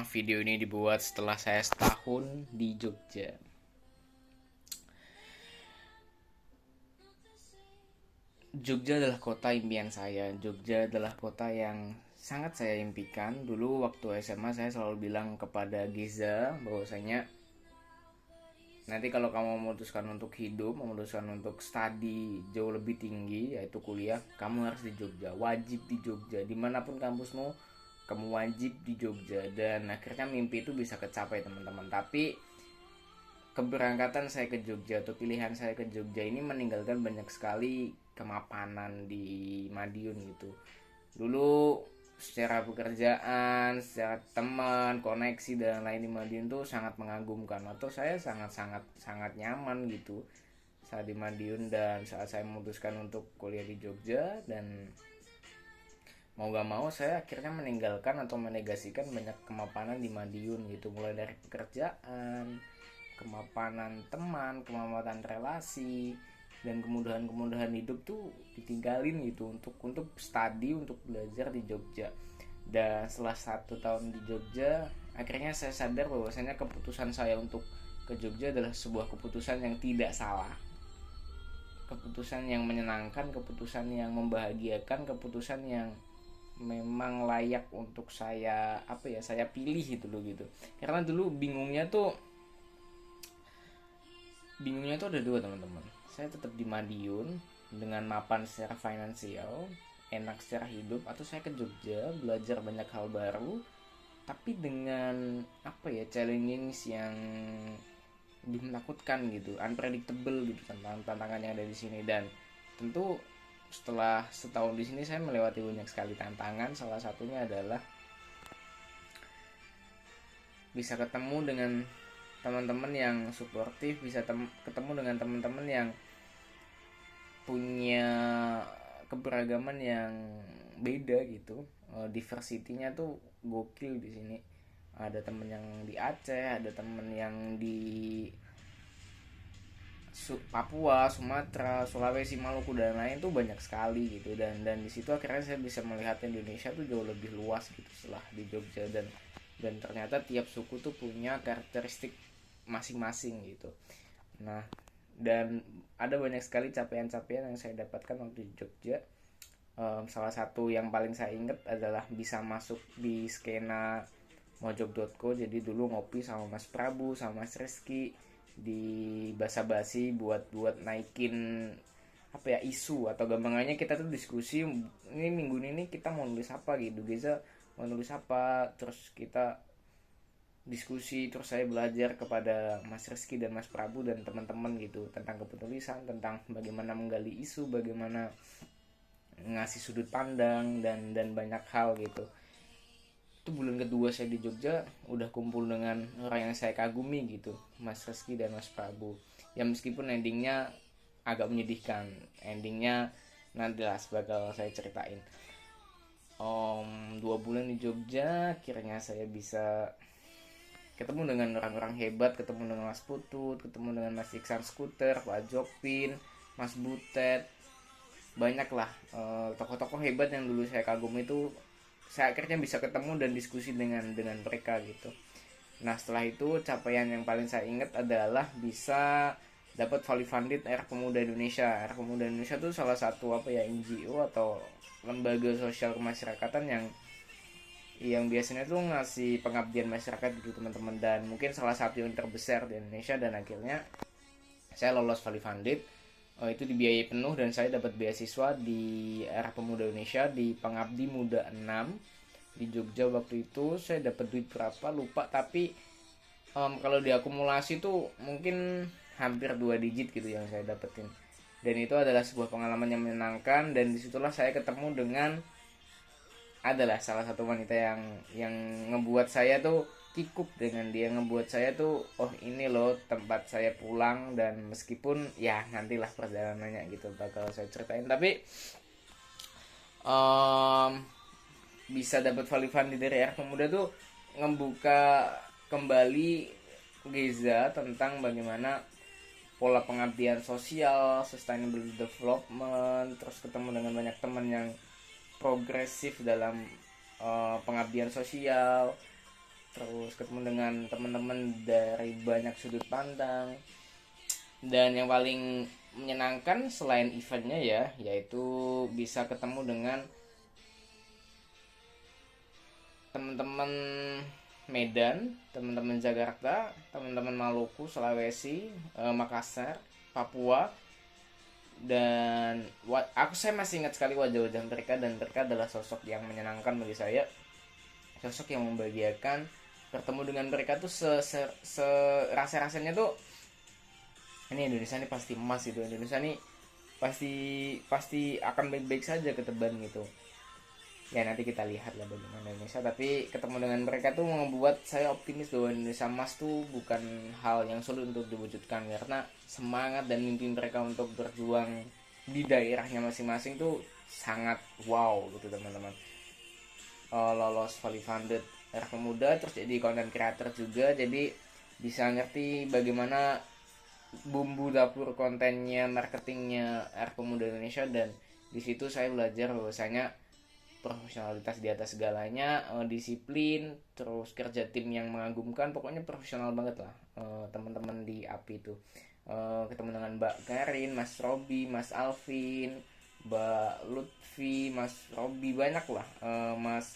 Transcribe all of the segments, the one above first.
Video ini dibuat setelah saya setahun di Jogja. Jogja adalah kota impian saya. Jogja adalah kota yang sangat saya impikan. Dulu waktu SMA saya selalu bilang kepada Giza bahwasanya nanti kalau kamu memutuskan untuk hidup, memutuskan untuk studi jauh lebih tinggi, yaitu kuliah, kamu harus di Jogja, wajib di Jogja, dimanapun kampusmu, kamu wajib di Jogja. Dan akhirnya mimpi itu bisa kecapai teman-teman. Tapi keberangkatan saya ke Jogja atau pilihan saya ke Jogja ini meninggalkan banyak sekali kemapanan di Madiun gitu. Dulu secara pekerjaan, secara teman, koneksi dan lain di Madiun tuh sangat mengagumkan, atau saya sangat sangat sangat nyaman gitu saat di Madiun. Dan saat saya memutuskan untuk kuliah di Jogja, dan mau gak mau saya akhirnya meninggalkan atau menegasikan banyak kemapanan di Madiun gitu, mulai dari pekerjaan, kemapanan teman, kemapanan relasi, dan kemudahan-kemudahan hidup tuh ditinggalin gitu untuk studi, untuk belajar di Jogja. Dan setelah 1 tahun di Jogja, akhirnya saya sadar bahwasanya keputusan saya untuk ke Jogja adalah sebuah keputusan yang tidak salah, keputusan yang menyenangkan, keputusan yang membahagiakan, keputusan yang memang layak untuk saya saya pilih gitu loh gitu. Karena dulu bingungnya tuh ada dua teman-teman. Saya tetap di Madiun dengan mapan secara finansial, enak secara hidup, atau saya ke Jogja belajar banyak hal baru tapi dengan challenging yang lebih menakutkan gitu, unpredictable gitu, tantangan yang ada di sini. Dan tentu setelah setahun di sini saya melewati banyak sekali tantangan. Salah satunya adalah bisa ketemu dengan teman-teman yang suportif, bisa ketemu dengan teman-teman yang punya keberagaman yang beda gitu. Diversity-nya tuh gokil di sini. Ada temen yang di Aceh, ada temen yang di Papua, Sumatera, Sulawesi, Maluku dan lain tuh banyak sekali gitu. Dan di situ akhirnya saya bisa melihat Indonesia tuh jauh lebih luas gitu setelah di Jogja. Dan ternyata tiap suku tuh punya karakteristik masing-masing gitu. Nah, dan ada banyak sekali capaian-capaian yang saya dapatkan waktu di Jogja. Salah satu yang paling saya ingat adalah bisa masuk di skena mojok.co. Jadi dulu ngopi sama Mas Prabu sama Mas Rizky di basa-basi buat naikin isu, atau gampangannya kita tuh diskusi, ini minggu ini kita mau nulis apa gitu, Geza mau nulis apa, terus kita diskusi, terus saya belajar kepada Mas Rizky dan Mas Prabu dan teman-teman gitu tentang kepenulisan, tentang bagaimana menggali isu, bagaimana ngasih sudut pandang dan banyak hal gitu. Itu bulan kedua saya di Jogja udah kumpul dengan orang yang saya kagumi gitu, Mas Rizky dan Mas Prabu. Ya meskipun endingnya agak menyedihkan, endingnya nantilah bakal saya ceritain. 2 bulan di Jogja akhirnya saya bisa ketemu dengan orang-orang hebat, ketemu dengan Mas Putut, ketemu dengan Mas Iksan Skuter, Pak Jokpin, Mas Butet, banyak lah tokoh-tokoh hebat yang dulu saya kagum itu. Saya akhirnya bisa ketemu dan diskusi dengan mereka gitu. Nah setelah itu capaian yang paling saya ingat adalah bisa dapat Vali Funded Air Pemuda Indonesia. Air Pemuda Indonesia itu salah satu NGO atau lembaga sosial kemasyarakatan yang biasanya tuh ngasih pengabdian masyarakat gitu teman-teman, dan mungkin salah satu yang terbesar di Indonesia. Dan akhirnya saya lolos Vali Funded. Itu dibiayai penuh dan saya dapat beasiswa di Era Pemuda Indonesia di Pengabdi Muda 6 di Jogja. Waktu itu saya dapat duit berapa lupa, tapi kalau diakumulasi tuh mungkin hampir 2 digit gitu yang saya dapetin. Dan itu adalah sebuah pengalaman yang menyenangkan, dan disitulah saya ketemu dengan adalah salah satu wanita yang ngebuat saya tuh kikuk dengan dia, ngebuat saya tuh oh ini loh tempat saya pulang. Dan meskipun ya nantilah perjalanannya gitu bakal saya ceritain, tapi um, bisa dapat Valifan dari Air Pemuda tuh ngebuka kembali Geza tentang bagaimana pola pengabdian sosial, sustainable development, terus ketemu dengan banyak teman yang progresif dalam pengabdian sosial, terus ketemu dengan teman-teman dari banyak sudut pandang, dan yang paling menyenangkan selain eventnya ya, yaitu bisa ketemu dengan teman-teman Medan, teman-teman Jakarta, teman-teman Maluku, Sulawesi, Makassar, Papua, dan saya masih ingat sekali wajah-wajah mereka, dan mereka adalah sosok yang menyenangkan bagi saya, sosok yang membahagiakan. Bertemu dengan mereka tuh rasa-rasanya tuh ini Indonesia nih pasti emas gitu, Indonesia nih pasti pasti akan baik-baik saja ke depan gitu. Ya nanti kita lihat lah bagaimana Indonesia, tapi ketemu dengan mereka tuh membuat saya optimis bahwa Indonesia emas tuh bukan hal yang sulit untuk diwujudkan, karena semangat dan mimpi mereka untuk berjuang di daerahnya masing-masing tuh sangat wow gitu teman-teman. Lolos Valley Funded Air Pemuda, terus jadi content creator juga, jadi bisa ngerti bagaimana bumbu dapur kontennya, marketingnya Air Pemuda Indonesia. Dan di situ saya belajar bahwasanya profesionalitas di atas segalanya, disiplin, terus kerja tim yang mengagumkan, pokoknya profesional banget lah teman-teman di API itu. Ketemu dengan Mbak Karin, Mas Robi, Mas Alvin, Mbak Lutfi, Mas Robi, banyak lah, Mas,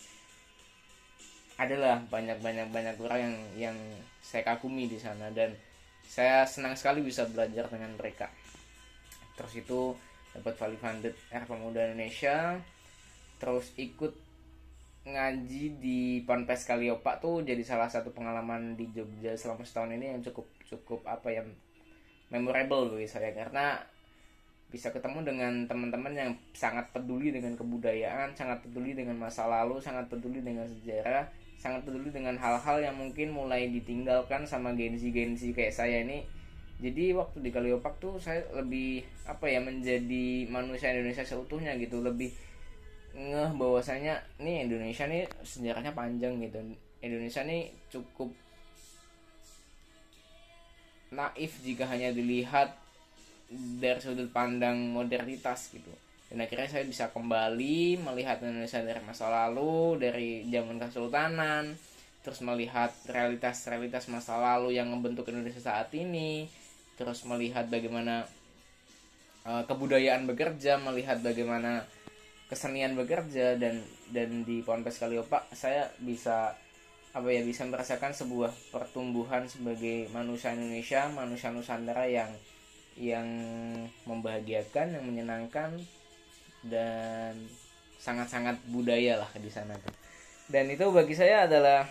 adalah banyak orang yang saya kagumi di sana, dan saya senang sekali bisa belajar dengan mereka. Terus itu dapat Valley Funded Air Pemuda Indonesia, terus ikut ngaji di Ponpes Kaliopak tuh jadi salah satu pengalaman di Jogja selama setahun ini yang cukup cukup apa ya, memorable bagi saya, karena bisa ketemu dengan teman-teman yang sangat peduli dengan kebudayaan, sangat peduli dengan masa lalu, sangat peduli dengan sejarah, sangat peduli dengan hal-hal yang mungkin mulai ditinggalkan sama gensi-gensi kayak saya ini. Jadi waktu di Kaliopak tuh saya lebih apa ya, menjadi manusia Indonesia seutuhnya gitu, lebih ngeh bahwasanya nih Indonesia nih sejarahnya panjang gitu. Indonesia nih cukup naif jika hanya dilihat dari sudut pandang modernitas gitu. Dan akhirnya saya bisa kembali melihat Indonesia dari masa lalu, dari zaman Kesultanan, terus melihat realitas-realitas masa lalu yang membentuk Indonesia saat ini, terus melihat bagaimana kebudayaan bekerja, melihat bagaimana kesenian bekerja, dan di Ponpes Kaliopak saya bisa apa ya, bisa merasakan sebuah pertumbuhan sebagai manusia Indonesia, manusia Nusantara yang membahagiakan, yang menyenangkan, dan sangat-sangat budaya lah di sana tuh. Dan itu bagi saya adalah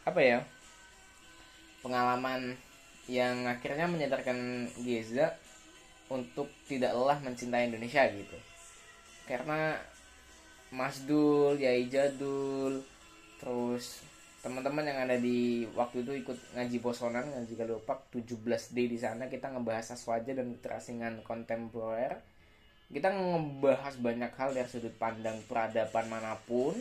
apa ya, pengalaman yang akhirnya menyadarkan Geza untuk tidak lelah mencintai Indonesia gitu. Karena Mas Dul, Yai Jadul, terus teman-teman yang ada di waktu itu ikut ngaji Bosonan, ngaji Kaliopak 17 day di sana, kita ngebahas aswaja dan keterasingan kontemporer. Kita ngebahas banyak hal dari sudut pandang peradaban manapun,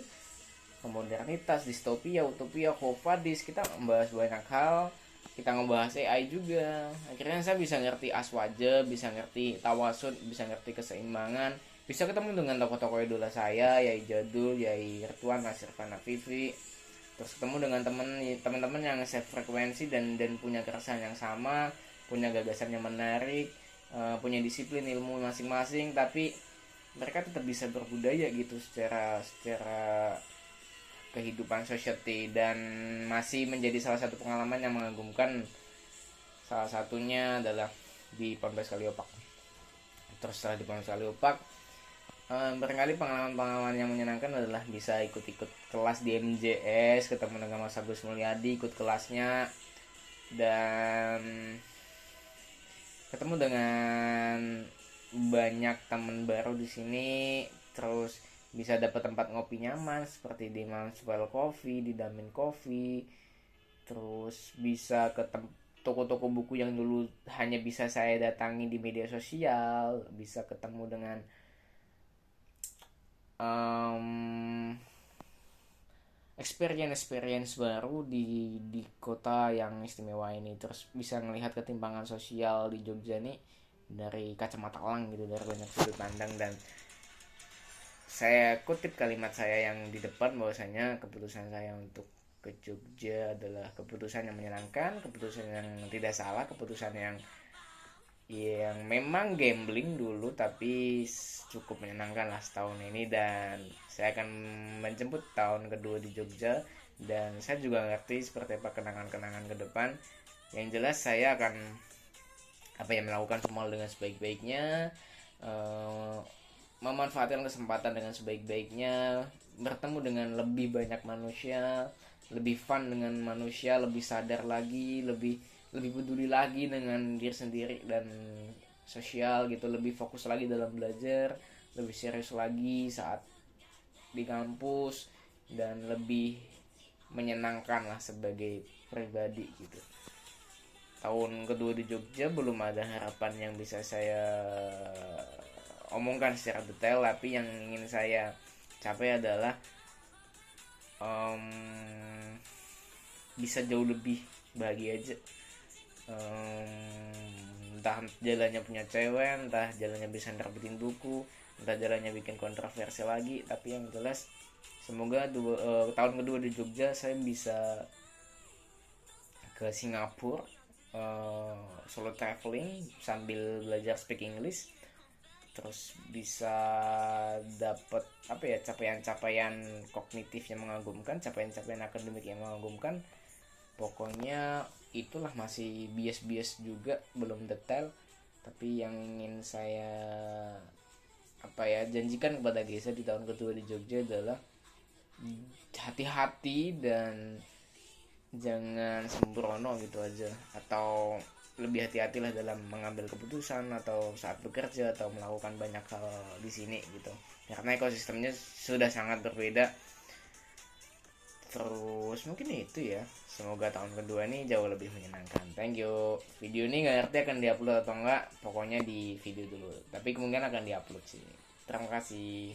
modernitas, distopia, utopia, hovadis, kita membahas banyak hal. Kita ngebahas AI juga. Akhirnya saya bisa ngerti aswaja, bisa ngerti tawasud, bisa ngerti keseimbangan, bisa ketemu dengan tokoh-tokoh idola saya, Yai Jadul, Yai Rituan, Nasir Fana Vivi. Terus ketemu dengan teman-teman yang sefrekuensi dan punya keresahan yang sama, punya gagasan yang menarik, punya disiplin ilmu masing-masing, tapi mereka tetap bisa berbudaya gitu secara kehidupan society, dan masih menjadi salah satu pengalaman yang mengagumkan. Salah satunya adalah di Ponpes Kaliopak. Terus setelah di Ponpes Kaliopak, barangkali pengalaman-pengalaman yang menyenangkan adalah bisa ikut-ikut kelas di MJS, ketemu dengan Mas Agus Mulyadi, ikut kelasnya, dan ketemu dengan banyak teman baru di sini. Terus bisa dapat tempat ngopi nyaman seperti di Manswell Coffee, di Damin Coffee. Terus bisa ke toko-toko buku yang dulu hanya bisa saya datangi di media sosial, bisa ketemu dengan experience baru di kota yang istimewa ini. Terus bisa melihat ketimpangan sosial di Jogja nih dari kacamata elang gitu, dari banyak sudut pandang. Dan saya kutip kalimat saya yang di depan, bahwasanya keputusan saya untuk ke Jogja adalah keputusan yang menyenangkan, keputusan yang tidak salah, keputusan yang memang gambling dulu tapi cukup menyenangkan lah setahun ini. Dan saya akan menjemput tahun kedua di Jogja, dan saya juga ngerti seperti apa kenangan-kenangan ke depan. Yang jelas saya akan melakukan semua dengan sebaik-baiknya, memanfaatkan kesempatan dengan sebaik-baiknya, bertemu dengan lebih banyak manusia, lebih fun dengan manusia, lebih sadar lagi, lebih peduli lagi dengan diri sendiri dan sosial gitu, lebih fokus lagi dalam belajar, lebih serius lagi saat di kampus, dan lebih menyenangkan lah sebagai pribadi gitu. Tahun kedua di Jogja belum ada harapan yang bisa saya omongkan secara detail, tapi yang ingin saya capai adalah bisa jauh lebih bahagia aja. Entah jalannya punya cewek, entah jalannya bisa nerbitin buku, entah jalannya bikin kontroversi lagi, tapi yang jelas semoga tahun kedua di Jogja saya bisa ke Singapura, solo traveling sambil belajar speak English, terus bisa dapat capaian-capaian kognitif yang mengagumkan, capaian-capaian akademik yang mengagumkan. Pokoknya itulah, masih bias-bias juga, belum detail, tapi yang ingin saya janjikan kepada Gesa di tahun kedua di Jogja adalah hati-hati dan jangan sembrono gitu aja, atau lebih hati-hatilah dalam mengambil keputusan atau saat bekerja atau melakukan banyak hal di sini gitu, karena ekosistemnya sudah sangat berbeda. Terus mungkin itu ya, semoga tahun kedua ini jauh lebih menyenangkan. Thank you. Video ini gak ngerti akan diupload atau enggak, pokoknya di video dulu, tapi kemungkinan akan diupload sih. Terima kasih.